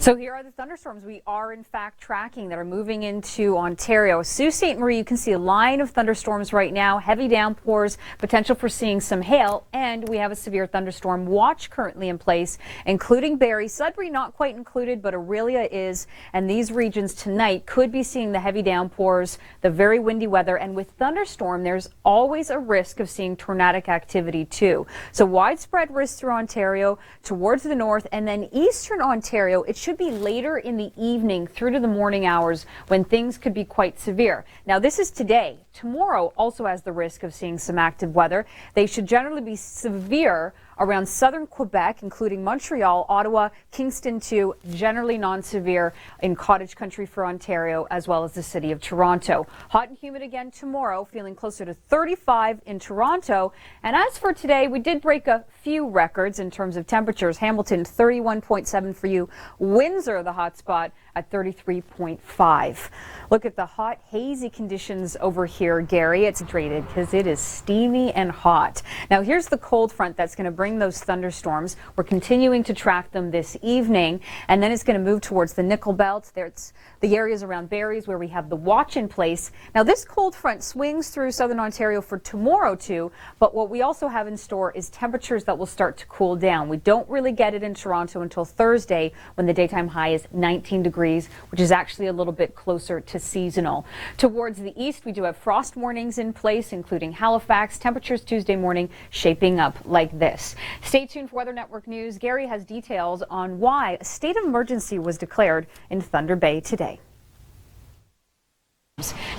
So here are the thunderstorms we are in fact tracking that are moving into Ontario. Sault Ste. Marie, you can see a line of thunderstorms right now, heavy downpours, potential for seeing some hail, and we have a severe thunderstorm watch currently in place, including Barrie. Sudbury not quite included, but Aurelia is, and these regions tonight could be seeing the heavy downpours, the very windy weather, and with thunderstorm, there's always a risk of seeing tornadic activity too. So widespread risk through Ontario, towards the north, and then eastern Ontario. It should be later in the evening through to the morning hours when things could be quite severe. Now this is today. Tomorrow also has the risk of seeing some active weather. They should generally be severe around southern Quebec, including Montreal, Ottawa, Kingston too, generally non-severe in cottage country for Ontario, as well as the city of Toronto. Hot and humid again tomorrow, feeling closer to 35 in Toronto. And as for today, we did break a few records in terms of temperatures. Hamilton 31.7 for you. Windsor, the hot spot, at 33.5. Look at the hot, hazy conditions over here, Gary. It's hydrated because it is steamy and hot. Now here's the cold front that's going to bring those thunderstorms. We're continuing to track them this evening, and then it's going to move towards the Nickel Belt. There's the areas around Barrie where we have the watch in place. Now this cold front swings through southern Ontario for tomorrow too, but what we also have in store is temperatures that will start to cool down. We don't really get it in Toronto until Thursday, when the daytime high is 19 degrees, which is actually a little bit closer to seasonal. Towards the east, we do have frost warnings in place, including Halifax. Temperatures Tuesday morning shaping up like this. Stay tuned for Weather Network News. Gary has details on why a state of emergency was declared in Thunder Bay today.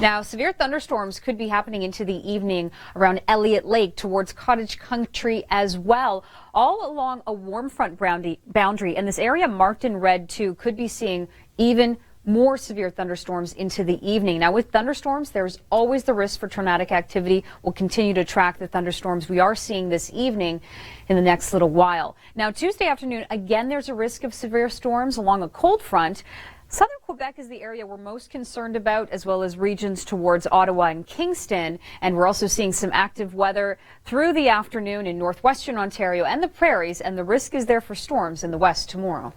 Now, severe thunderstorms could be happening into the evening around Elliott Lake towards cottage country as well, all along a warm front boundary. And this area marked in red too could be seeing even more severe thunderstorms into the evening. Now with thunderstorms, there's always the risk for tornadic activity. We'll continue to track the thunderstorms we are seeing this evening in the next little while. Now Tuesday afternoon, again, there's a risk of severe storms along a cold front. Southern Quebec is the area we're most concerned about, as well as regions towards Ottawa and Kingston. And we're also seeing some active weather through the afternoon in northwestern Ontario and the prairies, and the risk is there for storms in the west tomorrow.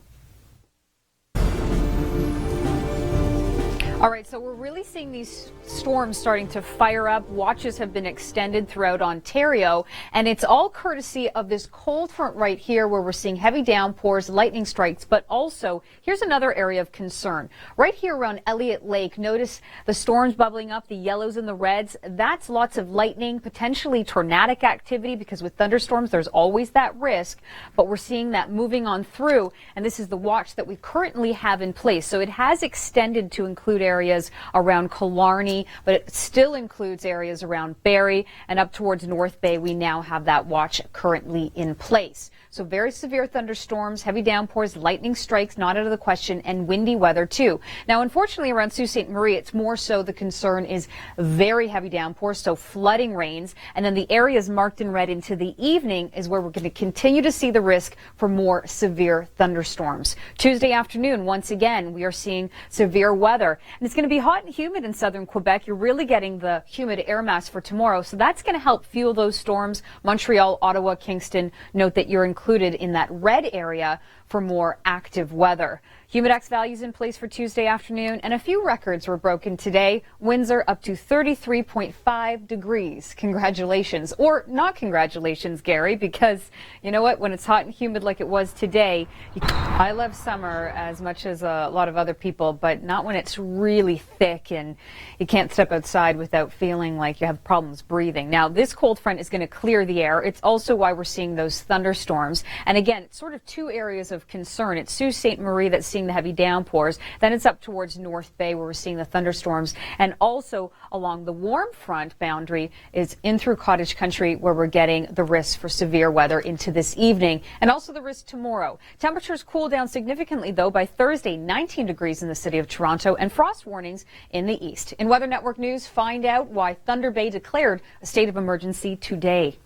All right, so we're really seeing these storms starting to fire up. Watches have been extended throughout Ontario, and it's all courtesy of this cold front right here where we're seeing heavy downpours, lightning strikes, but also here's another area of concern. Right here around Elliott Lake, notice the storms bubbling up, the yellows and the reds. That's lots of lightning, potentially tornadic activity, because with thunderstorms, there's always that risk, but we're seeing that moving on through, and this is the watch that we currently have in place. So it has extended to include areas around Killarney, but it still includes areas around Barrie and up towards North Bay. We now have that watch currently in place. So very severe thunderstorms, heavy downpours, lightning strikes not out of the question, and windy weather too. Now, unfortunately, around Sault Ste. Marie, it's more so the concern is very heavy downpours, so flooding rains, and then the areas marked in red into the evening is where we're going to continue to see the risk for more severe thunderstorms. Tuesday afternoon, once again, we are seeing severe weather, and it's going to be hot and humid in southern Quebec. You're really getting the humid air mass for tomorrow, so that's going to help fuel those storms. Montreal, Ottawa, Kingston, note that you're included in that red area for more active weather. Humidex values in place for Tuesday afternoon, and a few records were broken today. Windsor up to 33.5 degrees. Congratulations. Or not congratulations, Gary, because you know what? When it's hot and humid like it was today, I love summer as much as a lot of other people, but not when it's really thick and you can't step outside without feeling like you have problems breathing. Now, this cold front is going to clear the air. It's also why we're seeing those thunderstorms. And again, it's sort of two areas of concern. It's Sault Ste. Marie that's seeing the heavy downpours. Then it's up towards North Bay where we're seeing the thunderstorms, and also along the warm front boundary is in through cottage country where we're getting the risk for severe weather into this evening, and also the risk tomorrow. Temperatures cool down significantly though by Thursday, 19 degrees in the city of Toronto, and frost warnings in the east. In Weather Network News, find out why Thunder Bay declared a state of emergency today.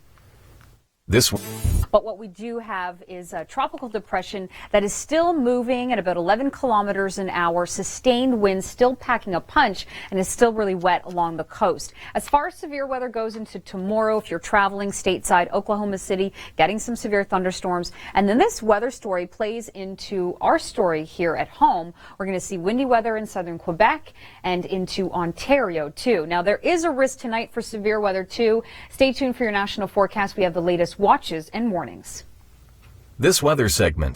But what we do have is a tropical depression that is still moving at about 11 kilometers an hour, sustained winds still packing a punch, and is still really wet along the coast. As far as severe weather goes into tomorrow, if you're traveling stateside, Oklahoma City, getting some severe thunderstorms. And then this weather story plays into our story here at home. We're going to see windy weather in southern Quebec and into Ontario, too. Now, there is a risk tonight for severe weather, too. Stay tuned for your national forecast. We have the latest watches and warnings. This weather segment